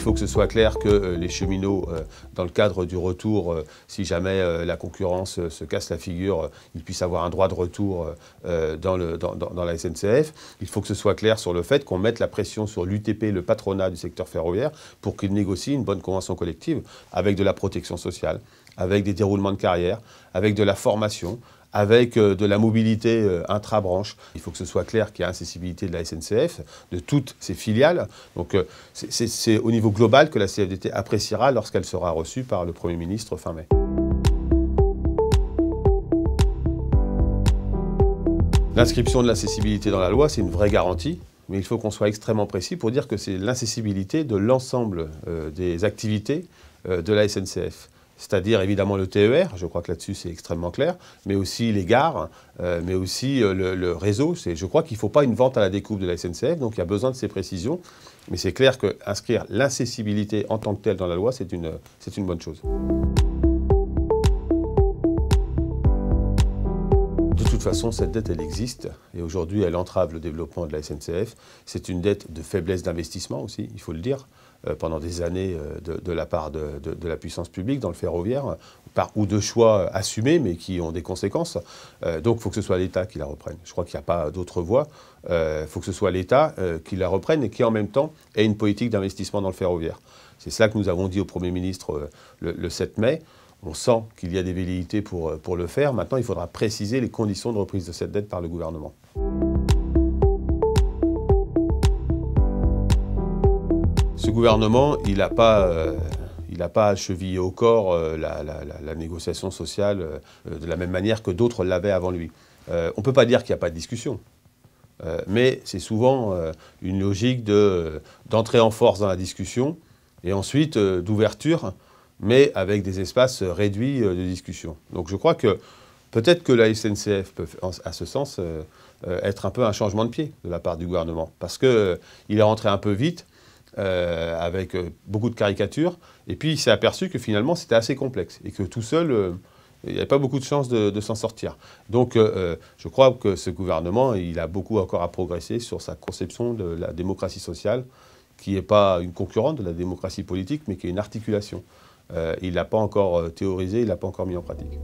faut que ce soit clair que les cheminots, dans le cadre du retour, si jamais la concurrence se casse la figure, ils puissent avoir un droit de retour dans la SNCF. Il faut que ce soit clair sur le fait qu'on mette la pression sur l'UTP, le patronat du secteur ferroviaire, pour qu'il négocie une bonne convention collective avec de la protection sociale, avec des déroulements de carrière, avec de la formation, avec de la mobilité intra-branche. Il faut que ce soit clair qu'il y a accessibilité de la SNCF, de toutes ses filiales. Donc c'est au niveau global que la CFDT appréciera lorsqu'elle sera reçue par le Premier ministre fin mai. L'inscription de l'accessibilité dans la loi, c'est une vraie garantie, mais il faut qu'on soit extrêmement précis pour dire que c'est l'accessibilité de l'ensemble des activités de la SNCF. C'est-à-dire évidemment le TER, je crois que là-dessus c'est extrêmement clair, mais aussi les gares, mais aussi le réseau. Je crois qu'il ne faut pas une vente à la découpe de la SNCF, donc il y a besoin de ces précisions. Mais c'est clair qu'inscrire l'accessibilité en tant que telle dans la loi, c'est une bonne chose. De toute façon, cette dette, elle existe, et aujourd'hui, elle entrave le développement de la SNCF. C'est une dette de faiblesse d'investissement aussi, il faut le dire, pendant des années de la part de la puissance publique dans le ferroviaire, ou de choix assumés, mais qui ont des conséquences. Donc, il faut que ce soit l'État qui la reprenne. Je crois qu'il n'y a pas d'autre voie. Il faut que ce soit l'État qui la reprenne et qui, en même temps, ait une politique d'investissement dans le ferroviaire. C'est cela que nous avons dit au Premier ministre le 7 mai. On sent qu'il y a des velléités pour le faire. Maintenant, il faudra préciser les conditions de reprise de cette dette par le gouvernement. Ce gouvernement, il n'a pas chevillé au corps la négociation sociale de la même manière que d'autres l'avaient avant lui. On ne peut pas dire qu'il n'y a pas de discussion. Mais c'est souvent une logique d'entrée en force dans la discussion et ensuite d'ouverture, mais avec des espaces réduits de discussion. Donc je crois que peut-être que la SNCF peut, à ce sens, être un peu un changement de pied de la part du gouvernement, parce qu'il est rentré un peu vite, avec beaucoup de caricatures, et puis il s'est aperçu que finalement c'était assez complexe, et que tout seul, il n'y avait pas beaucoup de chances de s'en sortir. Donc je crois que ce gouvernement, il a beaucoup encore à progresser sur sa conception de la démocratie sociale, qui n'est pas une concurrente de la démocratie politique, mais qui est une articulation. Il ne l'a pas encore théorisé, il ne l'a pas encore mis en pratique.